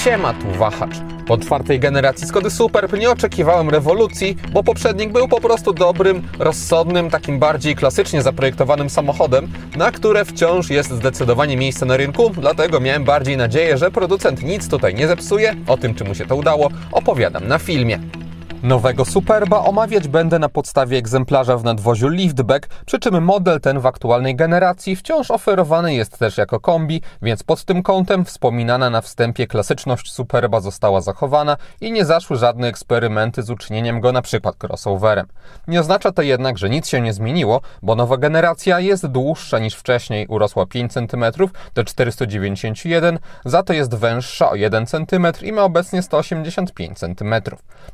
Siema, tu Wahacz. Po czwartej generacji Skody Superb nie oczekiwałem rewolucji, bo poprzednik był po prostu dobrym, rozsądnym, takim bardziej klasycznie zaprojektowanym samochodem, na które wciąż jest zdecydowanie miejsce na rynku, dlatego miałem bardziej nadzieję, że producent nic tutaj nie zepsuje. O tym, czy mu się to udało, opowiadam na filmie. Nowego Superba omawiać będę na podstawie egzemplarza w nadwoziu Liftback, przy czym model ten w aktualnej generacji wciąż oferowany jest też jako kombi, więc pod tym kątem wspominana na wstępie klasyczność Superba została zachowana i nie zaszły żadne eksperymenty z uczynieniem go na przykład crossoverem. Nie oznacza to jednak, że nic się nie zmieniło, bo nowa generacja jest dłuższa niż wcześniej, urosła 5 cm do 491, za to jest węższa o 1 cm i ma obecnie 185 cm.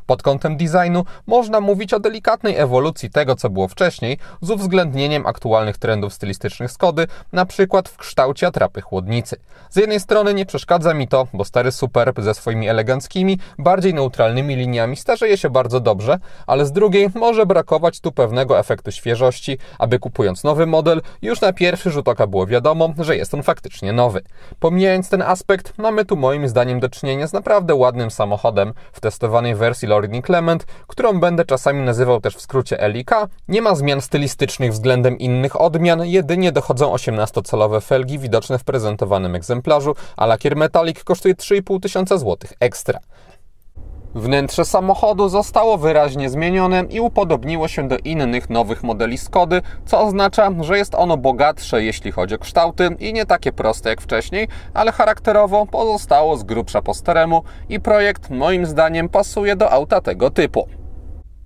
Pod kątem designu można mówić o delikatnej ewolucji tego, co było wcześniej, z uwzględnieniem aktualnych trendów stylistycznych Skody, na przykład w kształcie atrapy chłodnicy. Z jednej strony nie przeszkadza mi to, bo stary Superb ze swoimi eleganckimi, bardziej neutralnymi liniami starzeje się bardzo dobrze, ale z drugiej może brakować tu pewnego efektu świeżości, aby kupując nowy model, już na pierwszy rzut oka było wiadomo, że jest on faktycznie nowy. Pomijając ten aspekt, mamy tu moim zdaniem do czynienia z naprawdę ładnym samochodem w testowanej wersji Lorin Clement, którą będę czasami nazywał też w skrócie LIK. Nie ma zmian stylistycznych względem innych odmian, jedynie dochodzą 18-calowe felgi widoczne w prezentowanym egzemplarzu, a lakier metalik kosztuje 3500 zł ekstra. Wnętrze samochodu zostało wyraźnie zmienione i upodobniło się do innych nowych modeli Skody, co oznacza, że jest ono bogatsze jeśli chodzi o kształty i nie takie proste jak wcześniej, ale charakterowo pozostało z grubsza po staremu i projekt moim zdaniem pasuje do auta tego typu.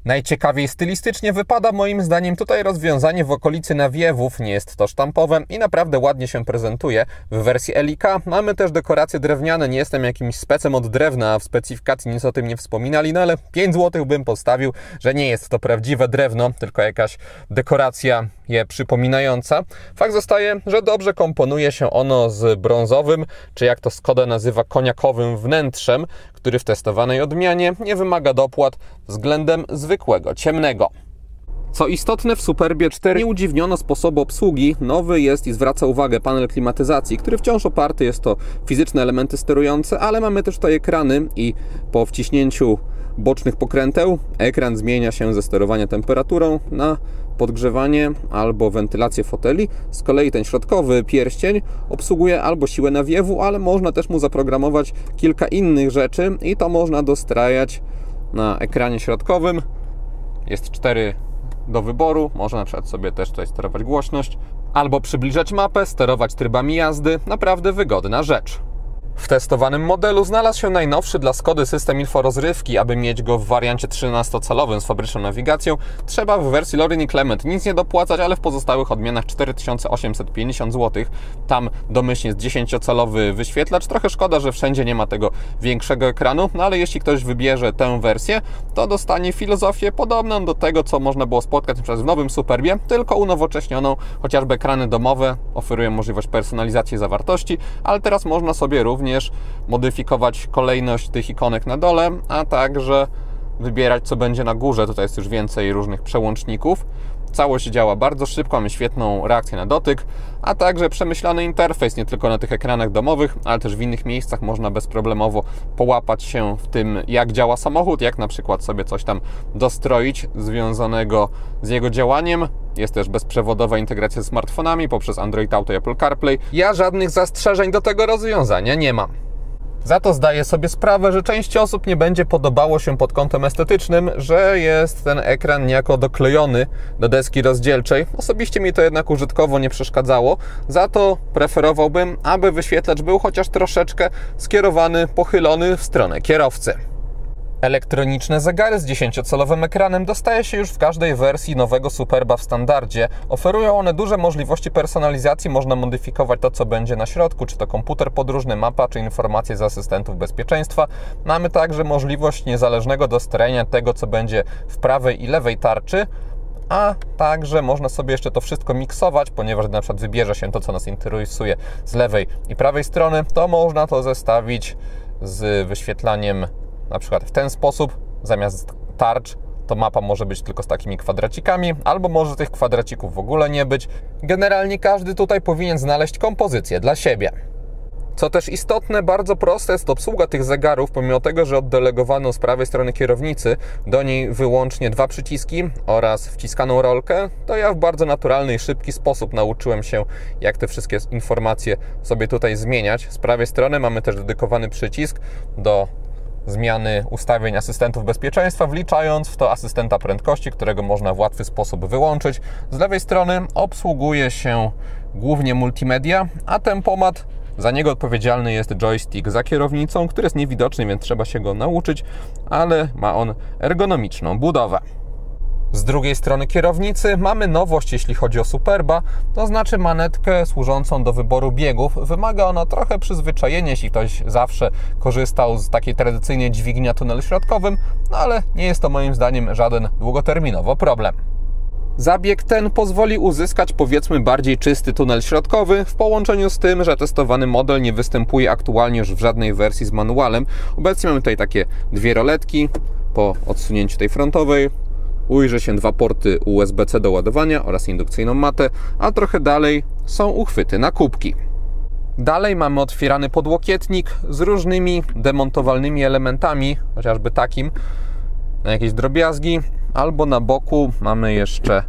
Najciekawiej stylistycznie wypada moim zdaniem tutaj rozwiązanie w okolicy nawiewów, nie jest to sztampowe i naprawdę ładnie się prezentuje. W wersji LIK mamy też dekoracje drewniane, nie jestem jakimś specem od drewna, a w specyfikacji nic o tym nie wspominali, no ale 5 zł bym postawił, że nie jest to prawdziwe drewno, tylko jakaś dekoracja je przypominająca. Fakt zostaje, że dobrze komponuje się ono z brązowym, czy jak to Skoda nazywa, koniakowym wnętrzem, który w testowanej odmianie nie wymaga dopłat względem zwykłego ciemnego. Co istotne, w Superbie 4 nie udziwniono sposobu obsługi. Nowy jest i zwraca uwagę panel klimatyzacji, który wciąż oparty jest o fizyczne elementy sterujące, ale mamy też tutaj ekrany i po wciśnięciu bocznych pokręteł ekran zmienia się ze sterowania temperaturą na podgrzewanie albo wentylację foteli. Z kolei ten środkowy pierścień obsługuje albo siłę nawiewu, ale można też mu zaprogramować kilka innych rzeczy i to można dostrajać na ekranie środkowym. Jest 4 do wyboru, można na przykład sobie też tutaj sterować głośność, albo przybliżać mapę, sterować trybami jazdy. Naprawdę wygodna rzecz. W testowanym modelu znalazł się najnowszy dla Skody system inforozrywki. Aby mieć go w wariancie 13-calowym z fabryczną nawigacją, trzeba w wersji Lorin Clement nic nie dopłacać, ale w pozostałych odmianach 4850 zł. Tam domyślnie jest 10-calowy wyświetlacz. Trochę szkoda, że wszędzie nie ma tego większego ekranu, no ale jeśli ktoś wybierze tę wersję, to dostanie filozofię podobną do tego, co można było spotkać np. w nowym Superbie, tylko unowocześnioną. Chociażby ekrany domowe oferują możliwość personalizacji zawartości, ale teraz można sobie również modyfikować kolejność tych ikonek na dole, a także wybierać, co będzie na górze. Tutaj jest już więcej różnych przełączników. Całość działa bardzo szybko, mamy świetną reakcję na dotyk, a także przemyślany interfejs, nie tylko na tych ekranach domowych, ale też w innych miejscach można bezproblemowo połapać się w tym, jak działa samochód, jak na przykład sobie coś tam dostroić związanego z jego działaniem. Jest też bezprzewodowa integracja z smartfonami poprzez Android Auto i Apple CarPlay. Ja żadnych zastrzeżeń do tego rozwiązania nie mam. Za to zdaję sobie sprawę, że części osób nie będzie podobało się pod kątem estetycznym, że jest ten ekran niejako doklejony do deski rozdzielczej. Osobiście mi to jednak użytkowo nie przeszkadzało. Za to preferowałbym, aby wyświetlacz był chociaż troszeczkę skierowany, pochylony w stronę kierowcy. Elektroniczne zegary z 10-calowym ekranem dostaje się już w każdej wersji nowego Superba w standardzie. Oferują one duże możliwości personalizacji, można modyfikować to, co będzie na środku, czy to komputer podróżny, mapa, czy informacje z asystentów bezpieczeństwa. Mamy także możliwość niezależnego dostrojenia tego, co będzie w prawej i lewej tarczy, a także można sobie jeszcze to wszystko miksować, ponieważ na przykład wybierze się to, co nas interesuje z lewej i prawej strony, to można to zestawić z wyświetlaniem na przykład w ten sposób. Zamiast tarcz to mapa może być tylko z takimi kwadracikami, albo może tych kwadracików w ogóle nie być. Generalnie każdy tutaj powinien znaleźć kompozycję dla siebie. Co też istotne, bardzo prosta jest obsługa tych zegarów, pomimo tego, że oddelegowano z prawej strony kierownicy do niej wyłącznie 2 przyciski oraz wciskaną rolkę, to ja w bardzo naturalny i szybki sposób nauczyłem się, jak te wszystkie informacje sobie tutaj zmieniać. Z prawej strony mamy też dedykowany przycisk do zmiany ustawień asystentów bezpieczeństwa, wliczając w to asystenta prędkości, którego można w łatwy sposób wyłączyć. Z lewej strony obsługuje się głównie multimedia, a tempomat, za niego odpowiedzialny jest joystick za kierownicą, który jest niewidoczny, więc trzeba się go nauczyć, ale ma on ergonomiczną budowę. Z drugiej strony kierownicy mamy nowość, jeśli chodzi o Superba, to znaczy manetkę służącą do wyboru biegów. Wymaga ona trochę przyzwyczajenia, jeśli ktoś zawsze korzystał z takiej tradycyjnej dźwigni na tunelu środkowym, no ale nie jest to moim zdaniem żaden długoterminowo problem. Zabieg ten pozwoli uzyskać, powiedzmy, bardziej czysty tunel środkowy w połączeniu z tym, że testowany model nie występuje aktualnie już w żadnej wersji z manualem. Obecnie mamy tutaj takie 2 roletki. Po odsunięciu tej frontowej ujrzy się 2 porty USB-C do ładowania oraz indukcyjną matę, a trochę dalej są uchwyty na kubki. Dalej mamy otwierany podłokietnik z różnymi demontowalnymi elementami, chociażby takim na jakieś drobiazgi, albo na boku mamy jeszcze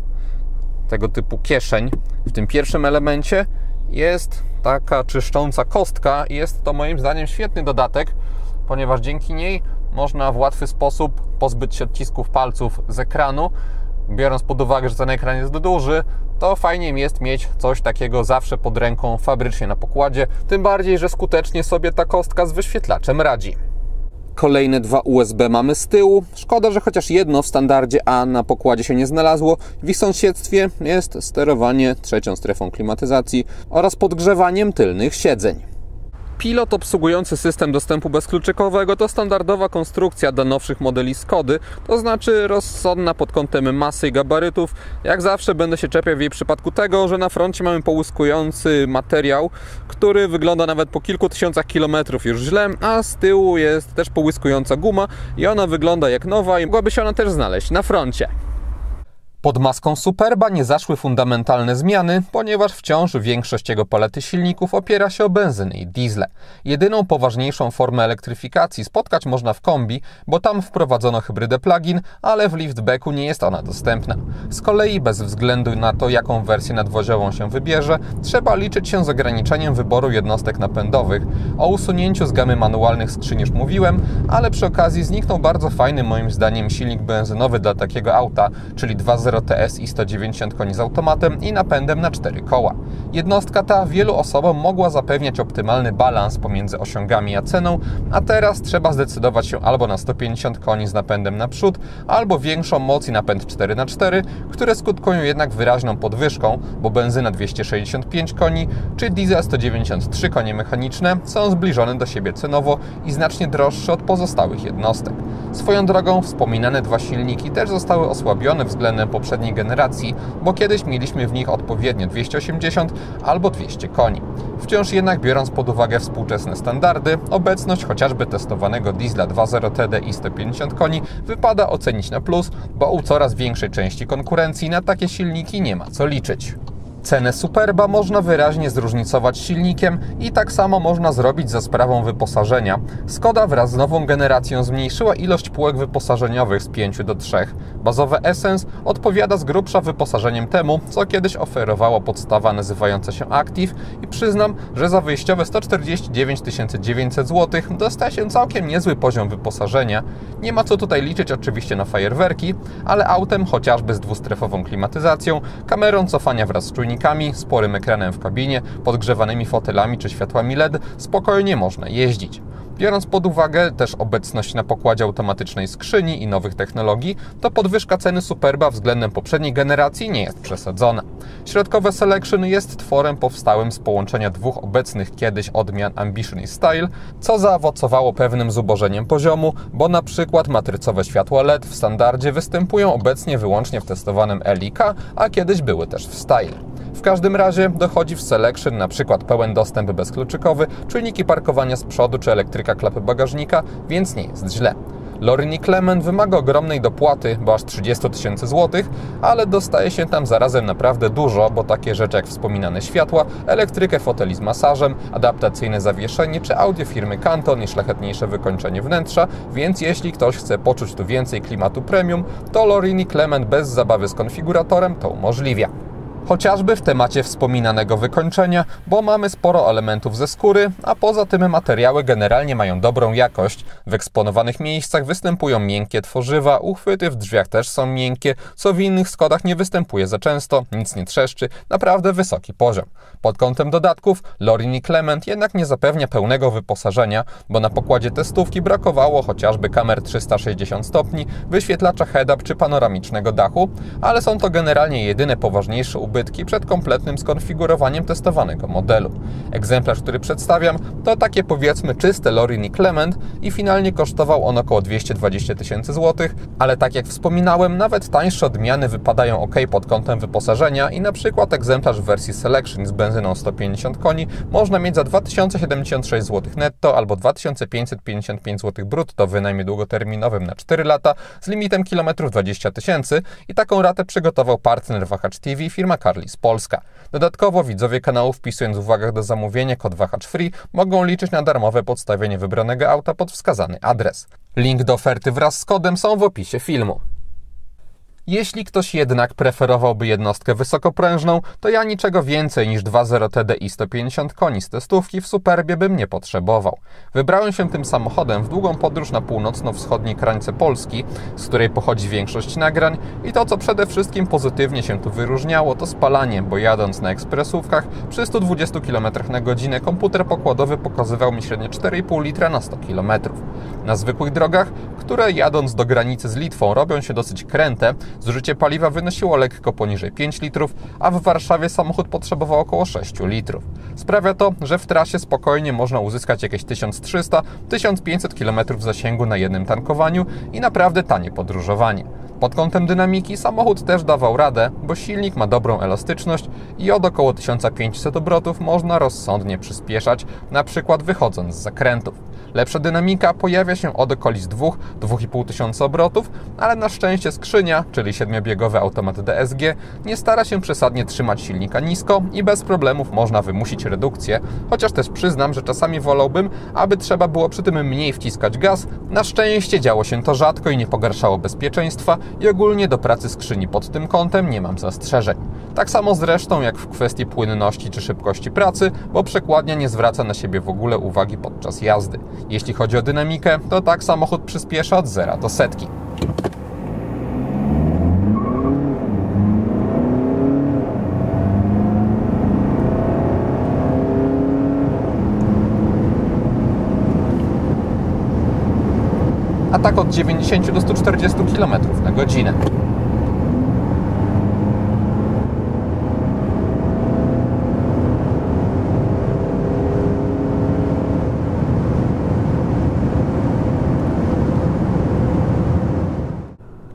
tego typu kieszeń. W tym pierwszym elemencie jest taka czyszcząca kostka i jest to moim zdaniem świetny dodatek, ponieważ dzięki niej można w łatwy sposób pozbyć się odcisków palców z ekranu. Biorąc pod uwagę, że ten ekran jest duży, to fajnie jest mieć coś takiego zawsze pod ręką fabrycznie na pokładzie, tym bardziej, że skutecznie sobie ta kostka z wyświetlaczem radzi. Kolejne 2 USB mamy z tyłu. Szkoda, że chociaż jedno w standardzie A na pokładzie się nie znalazło. W ich sąsiedztwie jest sterowanie 3. strefą klimatyzacji oraz podgrzewaniem tylnych siedzeń. Pilot obsługujący system dostępu bezkluczykowego to standardowa konstrukcja dla nowszych modeli Skody, to znaczy rozsądna pod kątem masy i gabarytów. Jak zawsze będę się czepiał w jej przypadku tego, że na froncie mamy połyskujący materiał, który wygląda nawet po kilku tysiącach kilometrów już źle, a z tyłu jest też połyskująca guma i ona wygląda jak nowa i mogłaby się ona też znaleźć na froncie. Pod maską Superba nie zaszły fundamentalne zmiany, ponieważ wciąż większość jego palety silników opiera się o benzyny i diesle. Jedyną poważniejszą formę elektryfikacji spotkać można w kombi, bo tam wprowadzono hybrydę plug-in, ale w liftbacku nie jest ona dostępna. Z kolei bez względu na to, jaką wersję nadwoziową się wybierze, trzeba liczyć się z ograniczeniem wyboru jednostek napędowych. O usunięciu z gamy manualnych skrzyń już mówiłem, ale przy okazji zniknął bardzo fajny moim zdaniem silnik benzynowy dla takiego auta, czyli 2.0 TS i 190 koni z automatem i napędem na 4 koła. Jednostka ta wielu osobom mogła zapewniać optymalny balans pomiędzy osiągami a ceną, a teraz trzeba zdecydować się albo na 150 koni z napędem na przód, albo większą moc i napęd 4x4, które skutkują jednak wyraźną podwyżką, bo benzyna 265 koni czy diesel 193 konie mechaniczne są zbliżone do siebie cenowo i znacznie droższe od pozostałych jednostek. Swoją drogą wspominane 2 silniki też zostały osłabione względem poprzedniej generacji, bo kiedyś mieliśmy w nich odpowiednio 280 albo 200 koni. Wciąż jednak biorąc pod uwagę współczesne standardy, obecność chociażby testowanego diesla 2.0 TDI 150 koni wypada ocenić na plus, bo u coraz większej części konkurencji na takie silniki nie ma co liczyć. Cenę Superba można wyraźnie zróżnicować silnikiem i tak samo można zrobić za sprawą wyposażenia. Skoda wraz z nową generacją zmniejszyła ilość półek wyposażeniowych z 5 do 3. Bazowe Essence odpowiada z grubsza wyposażeniem temu, co kiedyś oferowała podstawa nazywająca się Active i przyznam, że za wyjściowe 149 900 zł dostaje się całkiem niezły poziom wyposażenia. Nie ma co tutaj liczyć oczywiście na fajerwerki, ale autem chociażby z dwustrefową klimatyzacją, kamerą cofania wraz z czujnikiem, sporym ekranem w kabinie, podgrzewanymi fotelami czy światłami LED spokojnie można jeździć. Biorąc pod uwagę też obecność na pokładzie automatycznej skrzyni i nowych technologii, to podwyżka ceny Superba względem poprzedniej generacji nie jest przesadzona. Środkowe Selection jest tworem powstałym z połączenia 2 obecnych kiedyś odmian Ambition i Style, co zaowocowało pewnym zubożeniem poziomu, bo na przykład matrycowe światła LED w standardzie występują obecnie wyłącznie w testowanym LiK, a kiedyś były też w Style. W każdym razie dochodzi w Selection na przykład pełen dostęp bezkluczykowy, czujniki parkowania z przodu czy elektryka klapy bagażnika, więc nie jest źle. Lorin i Clement wymaga ogromnej dopłaty, bo aż 30 000 złotych, ale dostaje się tam zarazem naprawdę dużo, bo takie rzeczy jak wspominane światła, elektrykę foteli z masażem, adaptacyjne zawieszenie czy audio firmy Canton i szlachetniejsze wykończenie wnętrza, więc jeśli ktoś chce poczuć tu więcej klimatu premium, to Lorin i Clement bez zabawy z konfiguratorem to umożliwia. Chociażby w temacie wspominanego wykończenia, bo mamy sporo elementów ze skóry, a poza tym materiały generalnie mają dobrą jakość. W eksponowanych miejscach występują miękkie tworzywa, uchwyty w drzwiach też są miękkie, co w innych Skodach nie występuje za często, nic nie trzeszczy, naprawdę wysoki poziom. Pod kątem dodatków Lorin i Clement jednak nie zapewnia pełnego wyposażenia, bo na pokładzie testówki brakowało chociażby kamer 360 stopni, wyświetlacza head-up czy panoramicznego dachu, ale są to generalnie jedyne poważniejsze ubytki przed kompletnym skonfigurowaniem testowanego modelu. Egzemplarz, który przedstawiam, to takie powiedzmy czyste Lorin i Clement i finalnie kosztował on około 220 000 złotych, ale tak jak wspominałem, nawet tańsze odmiany wypadają ok pod kątem wyposażenia i na przykład egzemplarz w wersji Selection z benzyną 150 koni można mieć za 2076 zł netto albo 2555 zł brutto w wynajmie długoterminowym na 4 lata z limitem kilometrów 20 000 i taką ratę przygotował partner Wahacz TV, firma Carlis Polska. Dodatkowo widzowie kanału, wpisując w uwagach do zamówienia kod Wahacz Free, mogą liczyć na darmowe podstawienie wybranego auta pod wskazany adres. Link do oferty wraz z kodem są w opisie filmu. Jeśli ktoś jednak preferowałby jednostkę wysokoprężną, to ja niczego więcej niż 2.0 TDI 150 koni z testówki w Superbie bym nie potrzebował. Wybrałem się tym samochodem w długą podróż na północno-wschodniej krańce Polski, z której pochodzi większość nagrań i to, co przede wszystkim pozytywnie się tu wyróżniało, to spalanie, bo jadąc na ekspresówkach przy 120 km na godzinę komputer pokładowy pokazywał mi średnio 4,5 litra na 100 km. Na zwykłych drogach, które jadąc do granicy z Litwą robią się dosyć kręte, zużycie paliwa wynosiło lekko poniżej 5 litrów, a w Warszawie samochód potrzebował około 6 litrów. Sprawia to, że w trasie spokojnie można uzyskać jakieś 1300-1500 km zasięgu na jednym tankowaniu i naprawdę tanie podróżowanie. Pod kątem dynamiki samochód też dawał radę, bo silnik ma dobrą elastyczność i od około 1500 obrotów można rozsądnie przyspieszać, na przykład wychodząc z zakrętów. Lepsza dynamika pojawia się od okolic 2-2,5 tysiąca obrotów, ale na szczęście skrzynia, czyli 7-biegowy automat DSG, nie stara się przesadnie trzymać silnika nisko i bez problemów można wymusić redukcję, chociaż też przyznam, że czasami wolałbym, aby trzeba było przy tym mniej wciskać gaz. Na szczęście działo się to rzadko i nie pogarszało bezpieczeństwa i ogólnie do pracy skrzyni pod tym kątem nie mam zastrzeżeń. Tak samo zresztą jak w kwestii płynności czy szybkości pracy, bo przekładnia nie zwraca na siebie w ogóle uwagi podczas jazdy. Jeśli chodzi o dynamikę, to tak samochód przyspiesza od 0 do setki. A tak od 90 do 140 km na godzinę.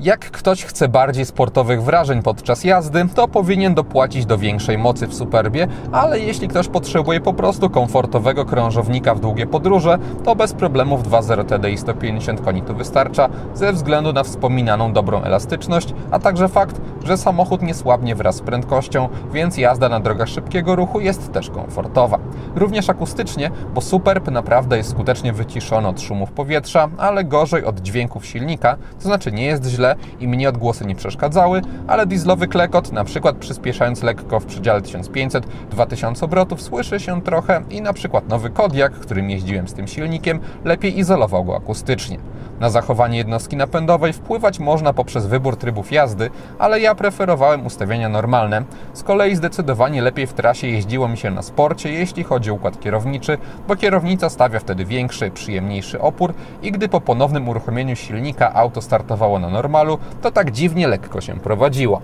Jak ktoś chce bardziej sportowych wrażeń podczas jazdy, to powinien dopłacić do większej mocy w Superbie, ale jeśli ktoś potrzebuje po prostu komfortowego krążownika w długie podróże, to bez problemów 2.0 TDI 150 koni tu wystarcza, ze względu na wspominaną dobrą elastyczność, a także fakt, że samochód nie słabnie wraz z prędkością, więc jazda na drogach szybkiego ruchu jest też komfortowa. Również akustycznie, bo Superb naprawdę jest skutecznie wyciszony od szumów powietrza, ale gorzej od dźwięków silnika, to znaczy nie jest źle i mnie odgłosy nie przeszkadzały, ale dieslowy klekot, na przykład przyspieszając lekko w przedziale 1500-2000 obrotów, słyszy się trochę i na przykład nowy Kodiaq, którym jeździłem z tym silnikiem, lepiej izolował go akustycznie. Na zachowanie jednostki napędowej wpływać można poprzez wybór trybów jazdy, ale ja preferowałem ustawienia normalne. Z kolei zdecydowanie lepiej w trasie jeździło mi się na sporcie, jeśli chodzi o układ kierowniczy, bo kierownica stawia wtedy większy, przyjemniejszy opór i gdy po ponownym uruchomieniu silnika auto startowało na normalu, to tak dziwnie lekko się prowadziło.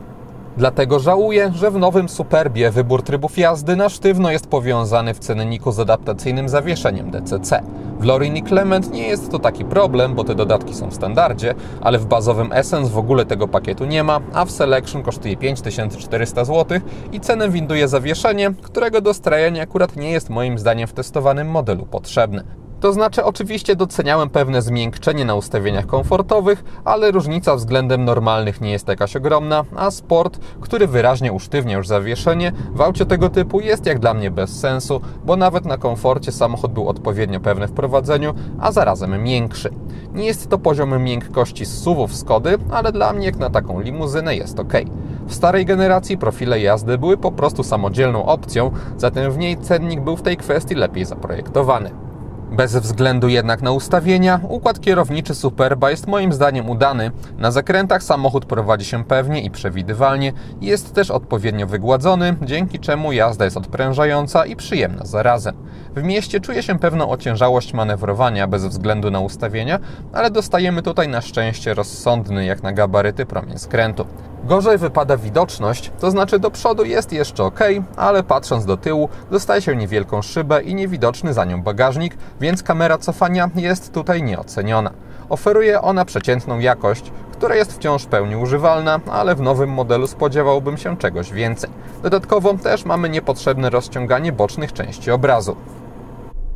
Dlatego żałuję, że w nowym Superbie wybór trybów jazdy na sztywno jest powiązany w cenniku z adaptacyjnym zawieszeniem DCC. W Lorin i Clement nie jest to taki problem, bo te dodatki są w standardzie, ale w bazowym Essence w ogóle tego pakietu nie ma, a w Selection kosztuje 5400 zł i cenę winduje zawieszenie, którego dostrajanie akurat nie jest moim zdaniem w testowanym modelu potrzebne. To znaczy oczywiście doceniałem pewne zmiękczenie na ustawieniach komfortowych, ale różnica względem normalnych nie jest jakaś ogromna, a sport, który wyraźnie usztywnia już zawieszenie, w aucie tego typu jest jak dla mnie bez sensu, bo nawet na komforcie samochód był odpowiednio pewny w prowadzeniu, a zarazem miększy. Nie jest to poziom miękkości z SUV-ów Skody, ale dla mnie jak na taką limuzynę jest ok. W starej generacji profile jazdy były po prostu samodzielną opcją, zatem w niej cennik był w tej kwestii lepiej zaprojektowany. Bez względu jednak na ustawienia, układ kierowniczy Superba jest moim zdaniem udany. Na zakrętach samochód prowadzi się pewnie i przewidywalnie, jest też odpowiednio wygładzony, dzięki czemu jazda jest odprężająca i przyjemna zarazem. W mieście czuje się pewną ociężałość manewrowania bez względu na ustawienia, ale dostajemy tutaj na szczęście rozsądny jak na gabaryty promień skrętu. Gorzej wypada widoczność, to znaczy do przodu jest jeszcze ok, ale patrząc do tyłu dostaje się niewielką szybę i niewidoczny za nią bagażnik, więc kamera cofania jest tutaj nieoceniona. Oferuje ona przeciętną jakość, która jest wciąż w pełni używalna, ale w nowym modelu spodziewałbym się czegoś więcej. Dodatkowo też mamy niepotrzebne rozciąganie bocznych części obrazu.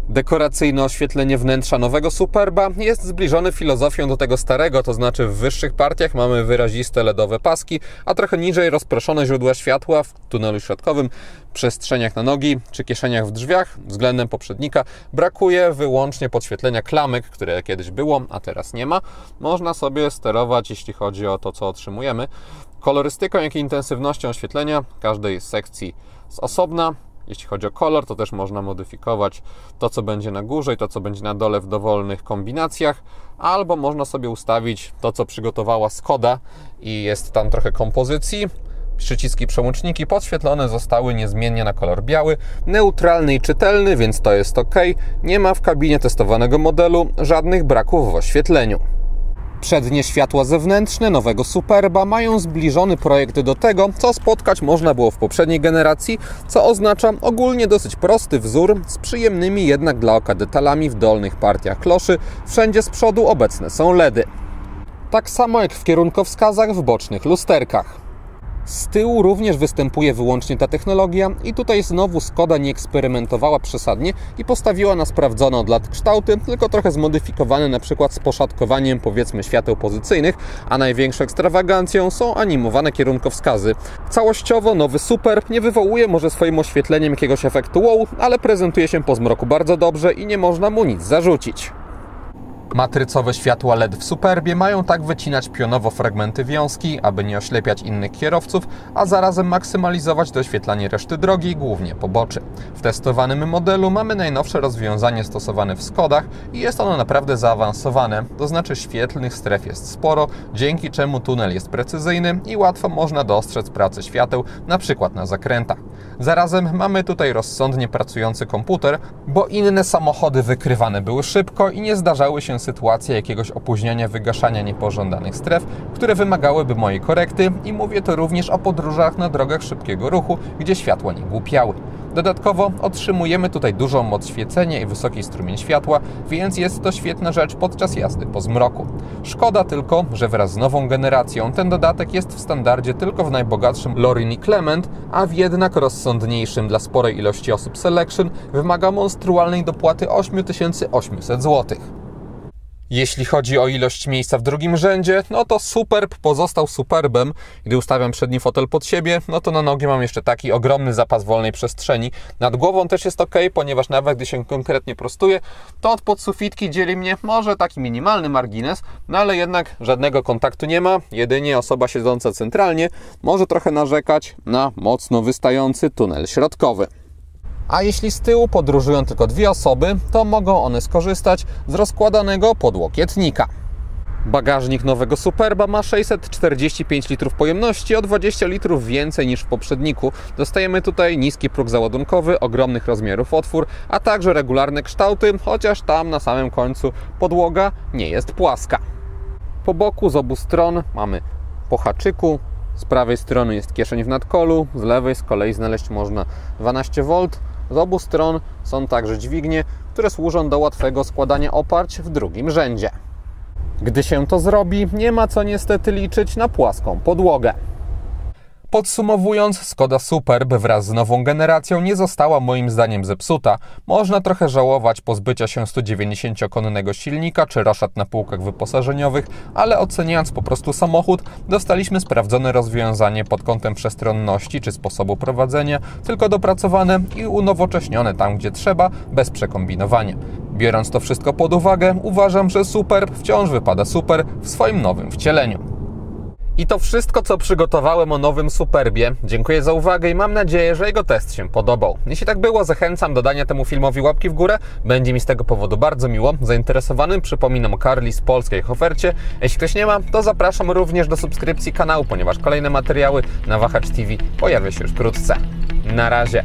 Dekoracyjne oświetlenie wnętrza nowego Superba jest zbliżone filozofią do tego starego, to znaczy w wyższych partiach mamy wyraziste LEDowe paski, a trochę niżej rozproszone źródła światła w tunelu środkowym, przestrzeniach na nogi czy kieszeniach w drzwiach. Względem poprzednika brakuje wyłącznie podświetlenia klamek, które kiedyś było, a teraz nie ma. Można sobie sterować, jeśli chodzi o to, co otrzymujemy, kolorystyką, jak i intensywnością oświetlenia każdej sekcji z osobna. Jeśli chodzi o kolor, to też można modyfikować to, co będzie na górze i to, co będzie na dole w dowolnych kombinacjach, albo można sobie ustawić to, co przygotowała Skoda i jest tam trochę kompozycji. Przyciski, przełączniki podświetlone zostały niezmiennie na kolor biały, neutralny i czytelny, więc to jest ok. Nie ma w kabinie testowanego modelu żadnych braków w oświetleniu. Przednie światła zewnętrzne nowego Superba mają zbliżony projekt do tego, co spotkać można było w poprzedniej generacji, co oznacza ogólnie dosyć prosty wzór z przyjemnymi jednak dla oka detalami w dolnych partiach kloszy. Wszędzie z przodu obecne są LEDy. Tak samo jak w kierunkowskazach w bocznych lusterkach. Z tyłu również występuje wyłącznie ta technologia i tutaj znowu Skoda nie eksperymentowała przesadnie i postawiła na sprawdzone od lat kształty, tylko trochę zmodyfikowane na przykład z poszatkowaniem powiedzmy świateł pozycyjnych, a największą ekstrawagancją są animowane kierunkowskazy. Całościowo nowy Superb nie wywołuje może swoim oświetleniem jakiegoś efektu wow, ale prezentuje się po zmroku bardzo dobrze i nie można mu nic zarzucić. Matrycowe światła LED w Superbie mają tak wycinać pionowo fragmenty wiązki, aby nie oślepiać innych kierowców, a zarazem maksymalizować doświetlanie reszty drogi, głównie poboczy. W testowanym modelu mamy najnowsze rozwiązanie stosowane w Skodach i jest ono naprawdę zaawansowane, to znaczy świetlnych stref jest sporo, dzięki czemu tunel jest precyzyjny i łatwo można dostrzec pracę świateł, na przykład na zakrętach. Zarazem mamy tutaj rozsądnie pracujący komputer, bo inne samochody wykrywane były szybko i nie zdarzały się sytuacje jakiegoś opóźnienia wygaszania niepożądanych stref, które wymagałyby mojej korekty i mówię to również o podróżach na drogach szybkiego ruchu, gdzie światła nie głupiały. Dodatkowo otrzymujemy tutaj dużą moc świecenia i wysoki strumień światła, więc jest to świetna rzecz podczas jazdy po zmroku. Szkoda tylko, że wraz z nową generacją ten dodatek jest w standardzie tylko w najbogatszym Lorin i Clement, a w jednak rozsądniejszym dla sporej ilości osób Selection wymaga monstrualnej dopłaty 8800 zł. Jeśli chodzi o ilość miejsca w drugim rzędzie, no to Superb pozostał Superbem. Gdy ustawiam przedni fotel pod siebie, no to na nogi mam jeszcze taki ogromny zapas wolnej przestrzeni. Nad głową też jest ok, ponieważ nawet gdy się konkretnie prostuję, to od podsufitki dzieli mnie może taki minimalny margines, no ale jednak żadnego kontaktu nie ma. Jedynie osoba siedząca centralnie może trochę narzekać na mocno wystający tunel środkowy. A jeśli z tyłu podróżują tylko dwie osoby, to mogą one skorzystać z rozkładanego podłokietnika. Bagażnik nowego Superba ma 645 litrów pojemności, o 20 litrów więcej niż w poprzedniku. Dostajemy tutaj niski próg załadunkowy, ogromnych rozmiarów otwór, a także regularne kształty, chociaż tam na samym końcu podłoga nie jest płaska. Po boku z obu stron mamy po haczyku. Z prawej strony jest kieszeń w nadkolu, z lewej z kolei znaleźć można 12V. Z obu stron są także dźwignie, które służą do łatwego składania oparć w drugim rzędzie. Gdy się to zrobi, nie ma co niestety liczyć na płaską podłogę. Podsumowując, Skoda Superb wraz z nową generacją nie została moim zdaniem zepsuta. Można trochę żałować pozbycia się 190-konnego silnika czy roszad na półkach wyposażeniowych, ale oceniając po prostu samochód, dostaliśmy sprawdzone rozwiązanie pod kątem przestronności czy sposobu prowadzenia, tylko dopracowane i unowocześnione tam, gdzie trzeba, bez przekombinowania. Biorąc to wszystko pod uwagę, uważam, że Superb wciąż wypada super w swoim nowym wcieleniu. I to wszystko, co przygotowałem o nowym Superbie. Dziękuję za uwagę i mam nadzieję, że jego test się podobał. Jeśli tak było, zachęcam do dania temu filmowi łapki w górę. Będzie mi z tego powodu bardzo miło. Zainteresowanym przypominam o Carli z polskiej ofercie. Jeśli ktoś nie ma, to zapraszam również do subskrypcji kanału, ponieważ kolejne materiały na Wahacz TV pojawią się już wkrótce. Na razie.